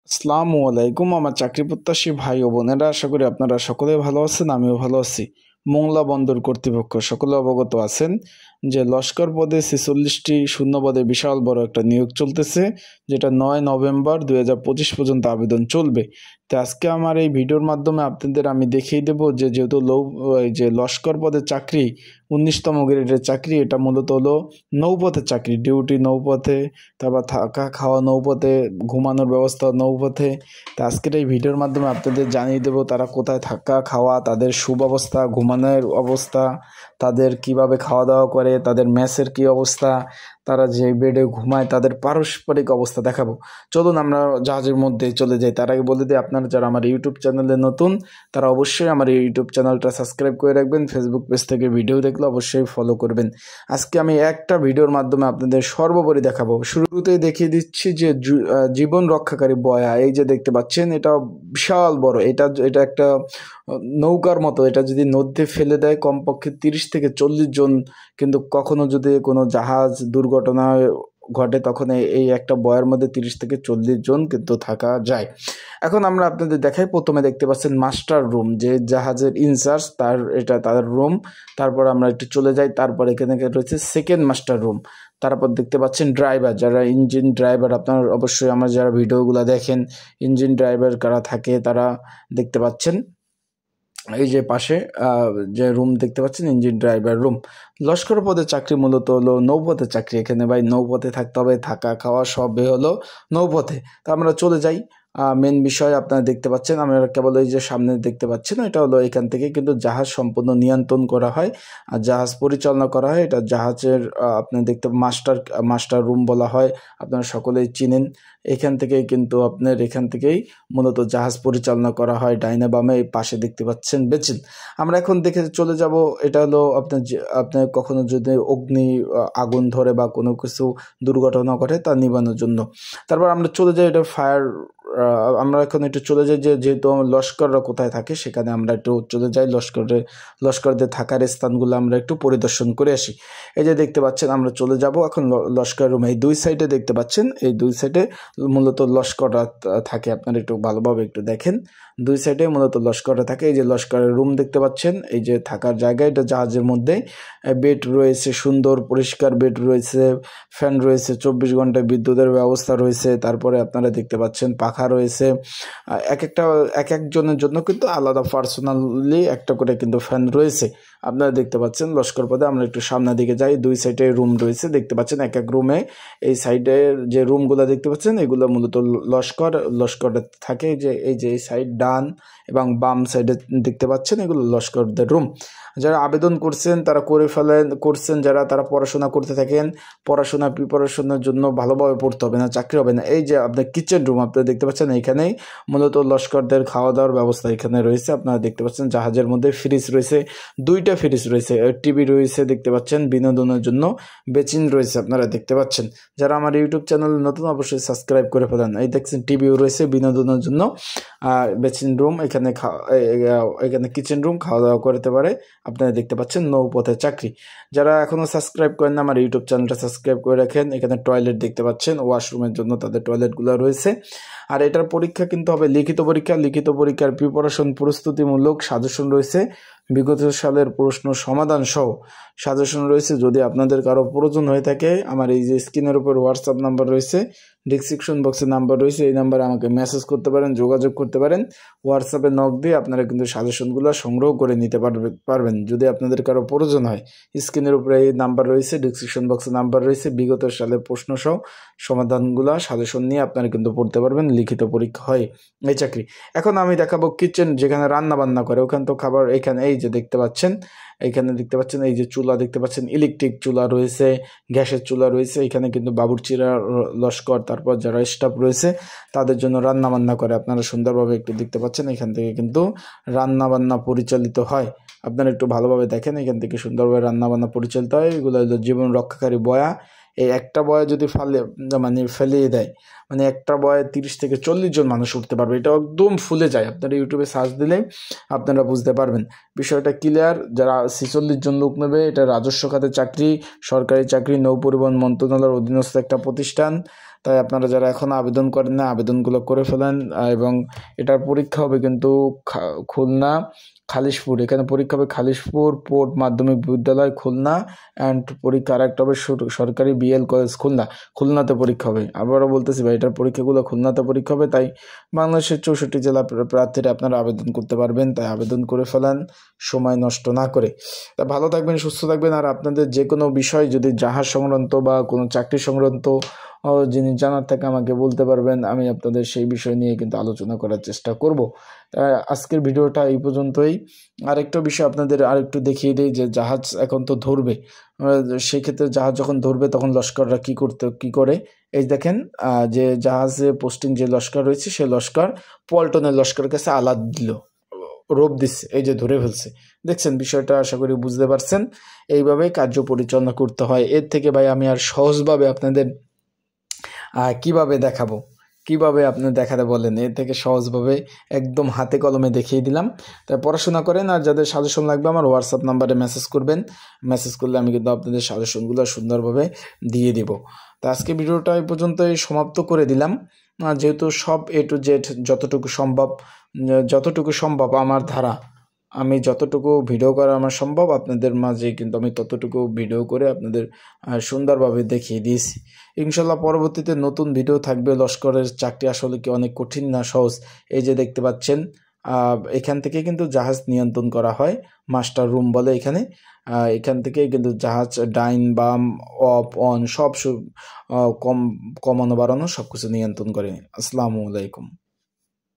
আসসালামু আলাইকুম আমার চাকরি প্রত্যাশী ভাই ও বোনেরা, আশা করি আপনারা সকলে ভালো আছেন। আমিও ভালো আছি। মোংলা বন্দর কর্তৃপক্ষ সকলে অবগত আছেন যে লস্কর পদে 46টি শূন্যপদে বিশাল বড় একটা নিয়োগ চলতেছে, যেটা 9 নভেম্বর 2025 পর্যন্ত আবেদন চলবে। তো আজকে আমার এই ভিডিওর মাধ্যমে আপনাদের আমি দেখিয়ে দেব যে যেহেতু যে লস্কর পদে চাকরি 19তম গ্রেডের চাকরি, এটা মূলত হলো নৌপথের চাকরি, ডিউটি নৌপথে, তারপর থাকা খাওয়া নৌপথে, ঘুমানোর ব্যবস্থা নৌপথে। তো আজকের এই ভিডিওর মাধ্যমে আপনাদের জানিয়ে দেবো তারা কোথায় থাকা খাওয়া, তাদের সুব্যবস্থা, ঘুমানোর অবস্থা, তাদের কিভাবে খাওয়া দাওয়া করে, তাদের মেসের কী অবস্থা, তারা যে বেডে ঘুমায় তাদের পারস্পরিক অবস্থা দেখাবো। চলুন আমরা জাহাজের মধ্যে চলে যাই। তার আগে বলে দিই, আপনারা যারা আমার ইউটিউব চ্যানেলে নতুন তারা অবশ্যই আমার এই ইউটিউব চ্যানেলটা সাবস্ক্রাইব করে রাখবেন। ফেসবুক পেজ থেকে ভিডিও দেখলে অবশ্যই ফলো করবেন। আজকে আমি একটা ভিডিওর মাধ্যমে আপনাদের সর্বোপরি দেখাবো। শুরুতেই দেখিয়ে দিচ্ছি যে জীবন রক্ষাকারী বয়া, এই যে দেখতে পাচ্ছেন, এটা বিশাল বড়। এটা একটা নৌকার মতো। এটা যদি নদীতে ফেলে দেয় কমপক্ষে 30 থেকে 40 জন, কিন্তু কখনো যদি কোনো জাহাজ দুর্ঘটনা ঘটে তখন এই একটা বয়ার মধ্যে 30 থেকে 40 জন কিন্তু থাকা যায়। এখন আমরা আপনাদের দেখাই, প্রথমে দেখতে পাচ্ছেন মাস্টার রুম, যে জাহাজের ইনচার্জ তাদের রুম। তারপর আমরা একটু চলে যাই, তারপর এখানে রয়েছে সেকেন্ড মাস্টার রুম। তারপর দেখতে পাচ্ছেন ড্রাইভার, যারা ইঞ্জিন ড্রাইভার, আপনার অবশ্যই আমার যারা ভিডিওগুলো দেখেন ইঞ্জিন ড্রাইভার কারা থাকে তারা দেখতে পাচ্ছেন। এই যে পাশে যে রুম দেখতে পাচ্ছেন ইঞ্জিন ড্রাইভার রুম। লস্কর পদে চাকরি মূলত হলো নৌপথে চাকরি। এখানে ভাই নৌপথে থাকতে হবে, থাকা খাওয়া সবই হলো নৌপথে। তো আমরা চলে যাই মেন বিষয়। আপনারা দেখতে পাচ্ছেন, আমরা কেবল এই যে সামনে দেখতে পাচ্ছেন, এটা হলো এখান থেকে কিন্তু জাহাজ সম্পূর্ণ নিয়ন্ত্রণ করা হয় আর জাহাজ পরিচালনা করা হয়। এটা জাহাজের আপনি দেখতে মাস্টার রুম বলা হয়, আপনারা সকলেই চিনেন। এখান থেকেই মূলত জাহাজ পরিচালনা করা হয়। ডাইনে বামে এই পাশে দেখতে পাচ্ছেন বেচিন। আমরা এখন দেখে চলে যাব, এটা হলো আপনার কখনো যদি আগুন ধরে বা কোনো কিছু দুর্ঘটনা ঘটে তা নিবানোর জন্য। তারপর আমরা চলে যাই, এটা ফায়ার। আমরা এখন একটু চলে যাই যেহেতু লস্কররা কোথায় থাকে সেখানে আমরা একটু চলে যাই। লস্করদের থাকার স্থানগুলো আমরা একটু পরিদর্শন করে আসি। এই যে দেখতে পাচ্ছেন, আমরা চলে যাব এখন লস্কর রুমে। এই দুই সাইডে দেখতে পাচ্ছেন, এই দুই সাইডে মূলত লস্কররা থাকে। আপনারা একটু ভালোভাবে একটু দেখেন, দুই সাইডে মূলত লস্কররা থাকে। এই যে লস্করের রুম দেখতে পাচ্ছেন, এই যে থাকার জায়গা, এটা জাহাজের মধ্যে। বেড রয়েছে, সুন্দর পরিষ্কার বেড রয়েছে, ফ্যান রয়েছে, 24 ঘন্টায় বিদ্যুতের ব্যবস্থা রয়েছে। তারপরে আপনারা দেখতে পাচ্ছেন পাখা রয়েছে। এক একজনের জন্য কিন্তু আলাদা পার্সোনালি একটা করে কিন্তু ফ্যান রয়েছে। আপনারা দেখতে পাচ্ছেন লস্কর পদে। আমরা একটু সামনের দিকে যাই, দুই সাইডে রুম রয়েছে দেখতে পাচ্ছেন। এক এক রুমে এই সাইডের যে রুমগুলো দেখতে পাচ্ছেন এগুলো মূলত লস্করে থাকে। এই যে এই সাইড ডান এবং বাম সাইডে দেখতে পাচ্ছেন, এগুলো লস্করদের রুম। যারা আবেদন করছেন তারা করছেন যারা, তারা পড়াশোনা করতে থাকেন। প্রিপারেশনের জন্য ভালোভাবে পড়তে হবে, না চাকরি হবে না। এই যে আপনার কিচেন রুম আপনারা দেখতে পাচ্ছেন, এইখানেই মূলত লস্করদের খাওয়া দাওয়ার ব্যবস্থা এখানে রয়েছে। আপনারা দেখতে পাচ্ছেন জাহাজের মধ্যে ফ্রিজ রয়েছে, 2টা ফ্রিজ রয়েছে, টিভি রয়েছে দেখতে পাচ্ছেন, বিনোদনের জন্য বেচিন রয়েছে আপনারা দেখতে পাচ্ছেন। যারা আমার ইউটিউব চ্যানেল নতুন অবশ্যই সাবস্ক্রাইব করে ফেলেন। এই দেখছেন টিভিও রয়েছে বিনোদনের জন্য। বেচিন রুম, এখানে কিচেন রুম, খাওয়া দাওয়া করতে পারে। আপনারা দেখতে পাচ্ছেন নৌপথের চাকরি। যারা এখনও সাবস্ক্রাইব করেন না আমার ইউটিউব চ্যানেলটা সাবস্ক্রাইব করে রাখেন। এখানে টয়লেট দেখতে পাচ্ছেন, ওয়াশরুমের জন্য তাদের টয়লেটগুলো রয়েছে। আর এটার পরীক্ষা কিন্তু হবে লিখিত পরীক্ষার প্রিপারেশন প্রস্তুতিমূলক সাজেশন রয়েছে, বিগত সালের প্রশ্ন সমাধান সহ সাজেশন রয়েছে। যদি আপনাদের কারো প্রয়োজন হয়ে থাকে, আমার এই যে স্ক্রিনের উপর হোয়াটসঅ্যাপ নাম্বার রয়েছে, ডিসক্রিপশন বক্সে নাম্বার রয়েছে, এই নাম্বারে আমাকে মেসেজ করতে পারেন, যোগাযোগ করতে পারেন। হোয়াটসঅ্যাপে নক দিয়ে আপনারা কিন্তু সাজেশনগুলো সংগ্রহ করে নিতে পারবেন যদি আপনাদের কারো প্রয়োজন হয়। স্ক্রিনের উপরে এই নাম্বার রয়েছে, ডিসক্রিপশন বক্সে নাম্বার রয়েছে। বিগত সালের প্রশ্ন সহ সমাধানগুলো সাজেশন নিয়ে আপনারা কিন্তু পড়তে পারবেন। লিখিত পরীক্ষা হয় এই চাকরি। এখন আমি দেখাবো কিচেন, যেখানে রান্না বান্না করে ওখানে তো খাবার। এখানে এই যে দেখতে পাচ্ছেন, এই যে চুলা দেখতে পাচ্ছেন, ইলেকট্রিক চুলা রয়েছে, গ্যাসের চুলা রয়েছে। এখানে কিন্তু বাবুর্চিরা, লস্কর, তারপর যারা স্টাফ রয়েছে তাদের জন্য রান্না বান্না করে। আপনারা সুন্দরভাবে একটু দেখতে পাচ্ছেন, এখান থেকে কিন্তু রান্না বান্না পরিচালিত হয়। আপনারা একটু ভালোভাবে দেখেন, এখান থেকে সুন্দরভাবে রান্না বান্না পরিচালিত হয়। এগুলো হলো জীবন রক্ষাকারী বয়া। এই একটা বয়া যদি ফেলিয়ে দেয়, মানে একটা বয়ে 30 থেকে 40 জন মানুষ উঠতে পারবে। এটা একদম ফুলে যায়। আপনারা ইউটিউবে সার্চ দিলেই আপনারা বুঝতে পারবেন বিষয়টা ক্লিয়ার। যারা 46 জন লোক নেবে, এটা রাজস্ব খাতে চাকরি, সরকারি চাকরি, নৌ পরিবহন মন্ত্রণালয়ের অধীনস্থ একটা প্রতিষ্ঠান। তাই আপনারা যারা এখন আবেদন করেন না আবেদনগুলো করে ফেলেন। এবং এটার পরীক্ষা হবে কিন্তু খুলনা খালিশপুর, এখানে পরীক্ষা হবে খালিশপুর পোর্ট মাধ্যমিক বিদ্যালয় খুলনা, অ্যান্ড পরীক্ষা আর একটা হবে সরকারি বিএল কলেজ খুলনাতে পরীক্ষা হবে। আবারও বলতেছি ভাই, এটার পরীক্ষাগুলো খুলনাতে পরীক্ষা হবে। তাই বাংলাদেশের 64 জেলা প্রার্থীরা আপনারা আবেদন করতে পারবেন, তাই আবেদন করে ফেলেন সময় নষ্ট না করে। তা ভালো থাকবেন, সুস্থ থাকবেন। আর আপনাদের যে কোনো বিষয় যদি জাহাজ সংক্রান্ত বা কোনো চাকরি সংক্রান্ত জিনিস জানার থাকে আমাকে বলতে পারবেন, আমি আপনাদের সেই বিষয় নিয়ে কিন্তু আলোচনা করার চেষ্টা করব। আজকের ভিডিওটা এই পর্যন্তই। আরেকটা বিষয় আপনাদের আরেকটু দেখিয়ে দিই যে জাহাজ এখন তো ধরবে, সেক্ষেত্রে জাহাজ যখন ধরবে তখন লস্কররা কী করে, এই দেখেন যে জাহাজে পোস্টিং যে লস্কর রয়েছে সে লস্কর পল্টনের লস্করের কাছে আলাদ দিল, রোপ দিচ্ছে, এই যে ধরে ফেলছে। দেখছেন বিষয়টা, আশা করি বুঝতে পারছেন। এইভাবেই কার্য পরিচালনা করতে হয়। এর থেকে ভাই আমি আর সহজভাবে আপনাদের কিভাবে দেখাবো, কিভাবে আপনি দেখাতে বলেন, এর থেকে সহজভাবে একদম হাতে কলমে দেখিয়ে দিলাম। তাই পড়াশোনা করেন। আর যাদের সাজেশন লাগবে আমার হোয়াটসঅ্যাপ নাম্বারে মেসেজ করবেন, মেসেজ করলে আমি কিন্তু আপনাদের সাজেশনগুলো সুন্দরভাবে দিয়ে দিব। তো আজকে ভিডিওটা এই পর্যন্তই সমাপ্ত করে দিলাম। যেহেতু সব A to Z যতটুকু সম্ভব আমার ধারা, আমি যতটুকু ভিডিও করা আমার সম্ভব আপনাদের মাঝে কিন্তু আমি ততটুকু ভিডিও করে আপনাদের সুন্দরভাবে দেখিয়ে দিয়েছি। ইনশাল্লাহ পরবর্তীতে নতুন ভিডিও থাকবে। লস্করের চাকরি আসলে কি অনেক কঠিন না সহজ, এই যে দেখতে পাচ্ছেন এখান থেকে কিন্তু জাহাজ নিয়ন্ত্রণ করা হয়, মাস্টার রুম বলে এখানে। এখান থেকে কিন্তু জাহাজ ডাইন বাম অফ অন সব কমানো বাড়ানো সব কিছু নিয়ন্ত্রণ করে। আসসালামু আলাইকুম।